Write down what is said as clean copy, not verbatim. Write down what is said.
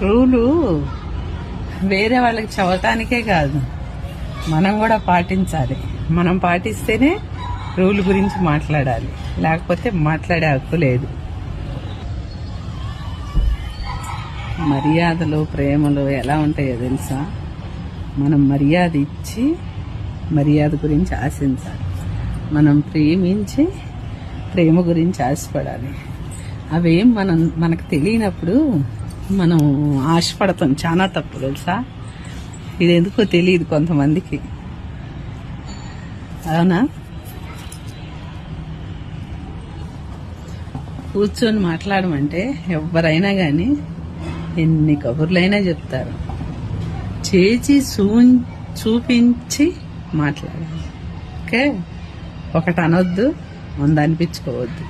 Rule వేరే వాళ్ళకి చదవటానికే కాదు, మనం కూడా పాటించాలి. మనం పాటిస్తేనే రూల్ గురించి మాట్లాడాలి, లేకపోతే మాట్లాడే హక్కు లేదు. మర్యాదలు ప్రేమలు ఎలా ఉంటాయో తెలుసా? మనం మర్యాద ఇచ్చి మర్యాద గురించి ఆశించాలి. మనం ప్రేమించి ప్రేమ గురించి ఆశపడాలి. అవేం మనకు తెలియనప్పుడు మనం ఆశపడతాం. చాలా తప్పు తెలుసా? ఇది ఎందుకో తెలియదు కొంతమందికి. అవునా? కూర్చొని మాట్లాడమంటే ఎవరైనా కానీ ఎన్ని కబుర్లైనా చెప్తారు. చేసి చూపించి మాట్లాడాలి. ఓకే, ఒకటి అనొద్దు, 100 అనిపించుకోవద్దు.